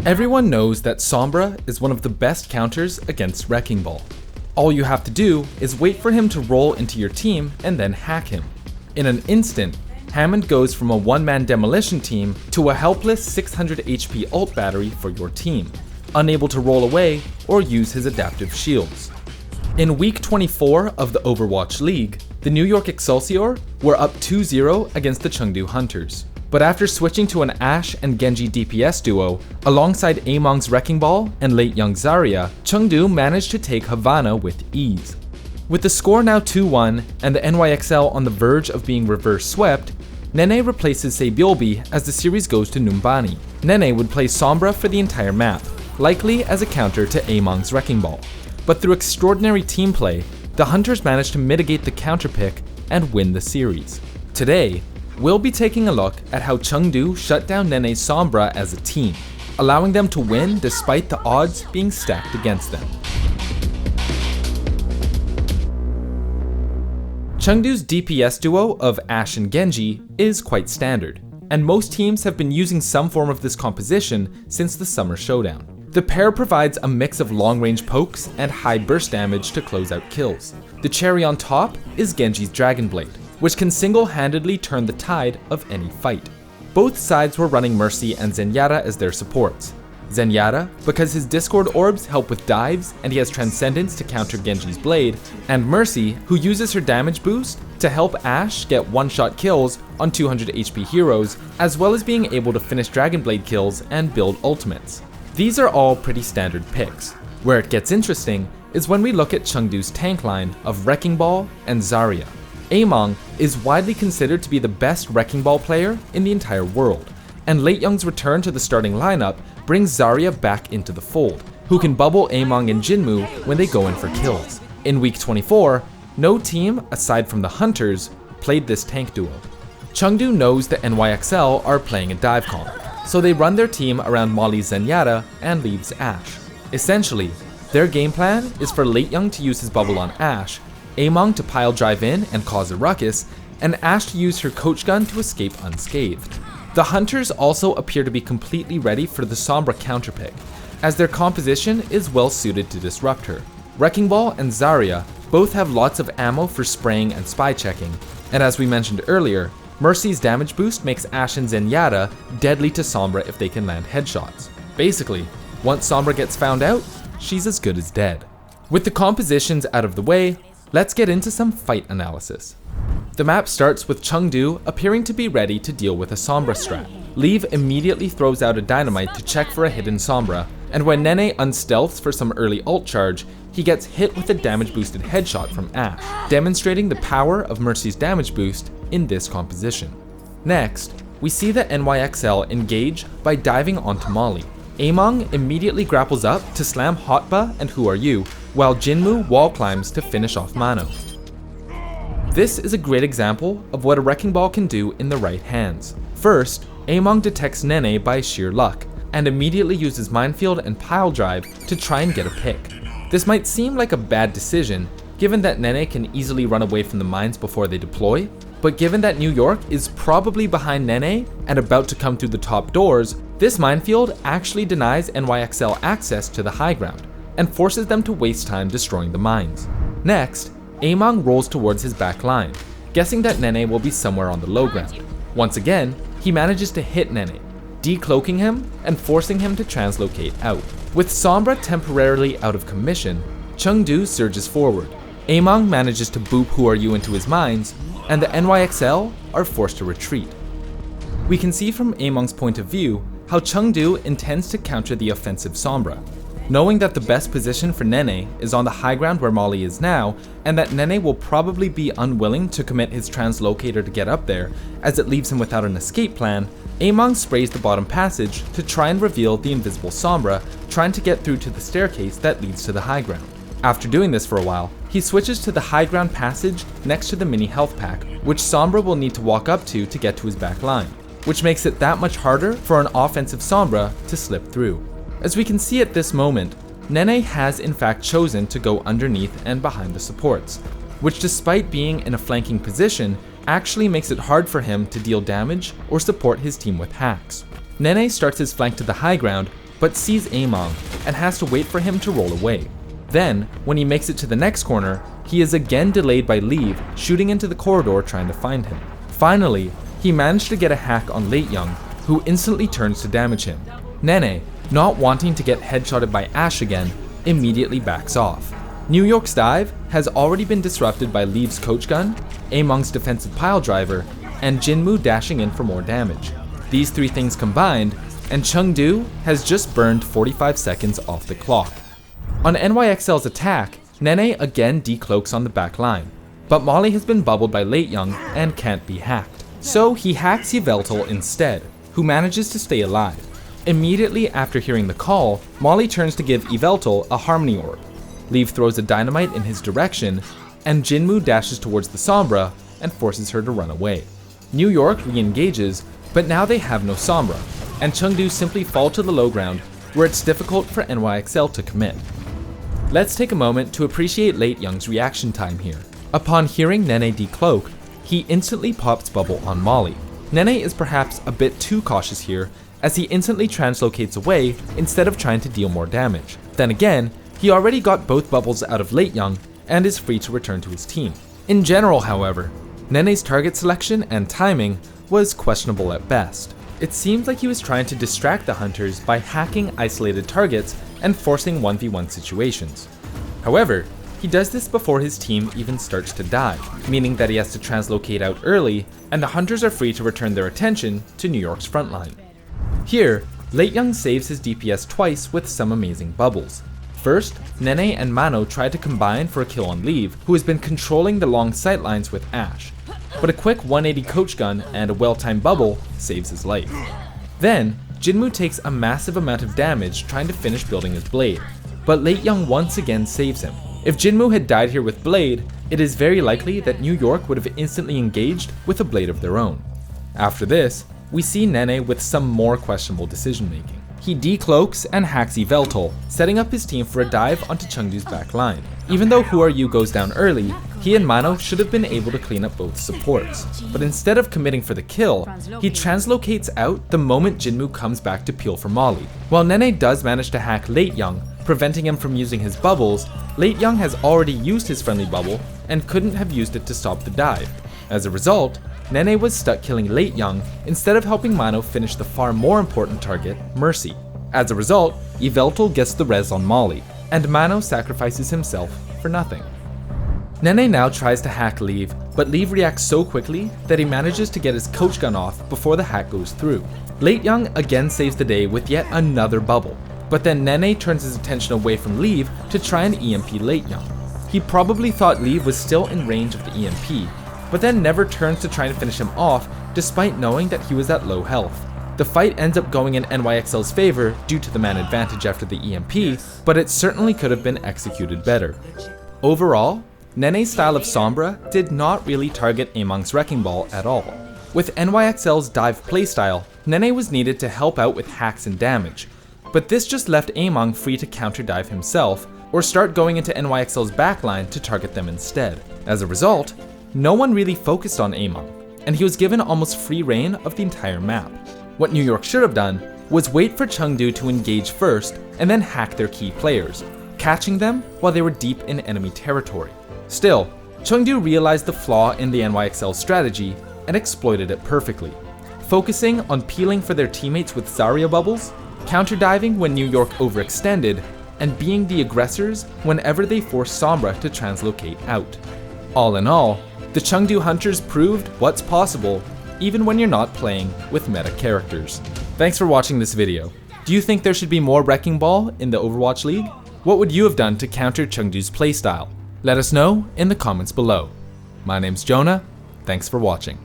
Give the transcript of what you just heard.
Everyone knows that Sombra is one of the best counters against Wrecking Ball. All you have to do is wait for him to roll into your team and then hack him. In an instant, Hammond goes from a one-man demolition team to a helpless 600 HP ult battery for your team, unable to roll away or use his adaptive shields. In week 24 of the Overwatch League, the New York Excelsior were up 2-0 against the Chengdu Hunters. But after switching to an Ashe and Genji DPS duo, alongside Among's Wrecking Ball and late young Zarya, Chengdu managed to take Havana with ease. With the score now 2-1 and the NYXL on the verge of being reverse swept, Nene replaces Seibyobi as the series goes to Numbani. Nene would play Sombra for the entire map, likely as a counter to Among's Wrecking Ball. But through extraordinary team play, the Hunters managed to mitigate the counter pick and win the series. Today, we'll be taking a look at how Chengdu shut down Nene's Sombra as a team, allowing them to win despite the odds being stacked against them. Chengdu's DPS duo of Ashe and Genji is quite standard, and most teams have been using some form of this composition since the Summer Showdown. The pair provides a mix of long-range pokes and high burst damage to close out kills. The cherry on top is Genji's Dragon Blade, which can single-handedly turn the tide of any fight. Both sides were running Mercy and Zenyatta as their supports. Zenyatta, because his Discord orbs help with dives and he has Transcendence to counter Genji's blade, and Mercy, who uses her damage boost to help Ashe get one-shot kills on 200 HP heroes, as well as being able to finish Dragon Blade kills and build ultimates. These are all pretty standard picks. Where it gets interesting is when we look at Chengdu's tank line of Wrecking Ball and Zarya. Among is widely considered to be the best Wrecking Ball player in the entire world, and Late Young's return to the starting lineup brings Zarya back into the fold, who can bubble Among and Jinmu when they go in for kills. In week 24, no team, aside from the Hunters, played this tank duo. Chengdu knows the NYXL are playing a dive comp, so they run their team around Molly's Zenyatta and leaves Ashe. Essentially, their game plan is for Late Young to use his bubble on Ashe, Among to pile drive in and cause a ruckus, and Ashe to use her coach gun to escape unscathed. The Hunters also appear to be completely ready for the Sombra counterpick, as their composition is well suited to disrupt her. Wrecking Ball and Zarya both have lots of ammo for spraying and spy checking, and as we mentioned earlier, Mercy's damage boost makes Ashe and Zenyatta deadly to Sombra if they can land headshots. Basically, once Sombra gets found out, she's as good as dead. With the compositions out of the way, let's get into some fight analysis. The map starts with Chengdu appearing to be ready to deal with a Sombra strat. Leave immediately throws out a dynamite to check for a hidden Sombra, and when Nene unstealths for some early ult charge, he gets hit with a damage boosted headshot from Ashe, demonstrating the power of Mercy's damage boost in this composition. Next, we see the NYXL engage by diving onto Molly. Among immediately grapples up to slam Hotba and Who Are You, while Jinmu wall climbs to finish off Mano. This is a great example of what a Wrecking Ball can do in the right hands. First, Among detects Nene by sheer luck, and immediately uses Minefield and Pile Drive to try and get a pick. This might seem like a bad decision, given that Nene can easily run away from the mines before they deploy, but given that New York is probably behind Nene and about to come through the top doors, this minefield actually denies NYXL access to the high ground, and forces them to waste time destroying the mines. Next, Among rolls towards his back line, guessing that Nene will be somewhere on the low ground. Once again, he manages to hit Nene, decloaking him and forcing him to translocate out. With Sombra temporarily out of commission, Chengdu surges forward. Among manages to boop Who Are You into his mines, and the NYXL are forced to retreat. We can see from Among's point of view how Chengdu intends to counter the offensive Sombra. Knowing that the best position for Nene is on the high ground where Molly is now, and that Nene will probably be unwilling to commit his translocator to get up there, as it leaves him without an escape plan, Among sprays the bottom passage to try and reveal the invisible Sombra, trying to get through to the staircase that leads to the high ground. After doing this for a while, he switches to the high ground passage next to the mini health pack, which Sombra will need to walk up to get to his back line, which makes it that much harder for an offensive Sombra to slip through. As we can see at this moment, Nene has in fact chosen to go underneath and behind the supports, which despite being in a flanking position, actually makes it hard for him to deal damage or support his team with hacks. Nene starts his flank to the high ground, but sees Among and has to wait for him to roll away. Then, when he makes it to the next corner, he is again delayed by Leave shooting into the corridor trying to find him. Finally, he managed to get a hack on Late Young, who instantly turns to damage him. Nene, not wanting to get headshotted by Ash again, immediately backs off. New York's dive has already been disrupted by Leave's coach gun, Among's defensive pile driver, and Jinmu dashing in for more damage. These three things combined, and Chengdu has just burned 45 seconds off the clock. On NYXL's attack, Nene again decloaks on the back line, but Molly has been bubbled by Late Young and can't be hacked. So he hacks Yveltal instead, who manages to stay alive. Immediately after hearing the call, Molly turns to give Yveltal a Harmony Orb. Leave throws a dynamite in his direction, and Jinmu dashes towards the Sombra and forces her to run away. New York re-engages, but now they have no Sombra, and Chengdu simply fall to the low ground, where it's difficult for NYXL to commit. Let's take a moment to appreciate Late Young's reaction time here. Upon hearing Nene decloak, he instantly pops bubble on Molly. Nene is perhaps a bit too cautious here, as he instantly translocates away instead of trying to deal more damage. Then again, he already got both bubbles out of Late Young and is free to return to his team. In general, however, Nene's target selection and timing was questionable at best. It seems like he was trying to distract the Hunters by hacking isolated targets and forcing 1v1 situations. However, he does this before his team even starts to dive, meaning that he has to translocate out early, and the Hunters are free to return their attention to New York's frontline. Here, Late Young saves his DPS twice with some amazing bubbles. First, Nene and Mano try to combine for a kill on Leave, who has been controlling the long sightlines with Ash, but a quick 180 coach gun and a well-timed bubble saves his life. Then, Jinmu takes a massive amount of damage trying to finish building his blade, but Late Young once again saves him. If Jinmu had died here with blade, it is very likely that New York would have instantly engaged with a blade of their own. After this, we see Nene with some more questionable decision making. He decloaks and hacks Yveltal, setting up his team for a dive onto Chengdu's back line. Even though Who Are You goes down early, he and Mano should have been able to clean up both supports. But instead of committing for the kill, he translocates out the moment Jinmu comes back to peel for Molly. While Nene does manage to hack Late Young, preventing him from using his bubbles, Late Young has already used his friendly bubble and couldn't have used it to stop the dive. As a result, Nene was stuck killing Late Young instead of helping Mano finish the far more important target, Mercy. As a result, Yveltal gets the res on Molly, and Mano sacrifices himself for nothing. Nene now tries to hack Leave, but Leave reacts so quickly that he manages to get his coach gun off before the hack goes through. Late Young again saves the day with yet another bubble, but then Nene turns his attention away from Leave to try and EMP Late Young. He probably thought Leave was still in range of the EMP, but then never turns to try and finish him off despite knowing that he was at low health. The fight ends up going in NYXL's favor due to the man advantage after the EMP, but it certainly could have been executed better. Overall, Nene's style of Sombra did not really target Among's Wrecking Ball at all. With NYXL's dive playstyle, Nene was needed to help out with hacks and damage, but this just left Among free to counter dive himself, or start going into NYXL's backline to target them instead. As a result, no one really focused on Among, and he was given almost free reign of the entire map. What New York should have done was wait for Chengdu to engage first and then hack their key players, catching them while they were deep in enemy territory. Still, Chengdu realized the flaw in the NYXL strategy and exploited it perfectly, focusing on peeling for their teammates with Zarya bubbles, counter-diving when New York overextended, and being the aggressors whenever they forced Sombra to translocate out. All in all, the Chengdu Hunters proved what's possible even when you're not playing with meta characters. Thanks for watching this video. Do you think there should be more Wrecking Ball in the Overwatch League? What would you have done to counter Chengdu's playstyle? Let us know in the comments below. My name's Jonah, thanks for watching.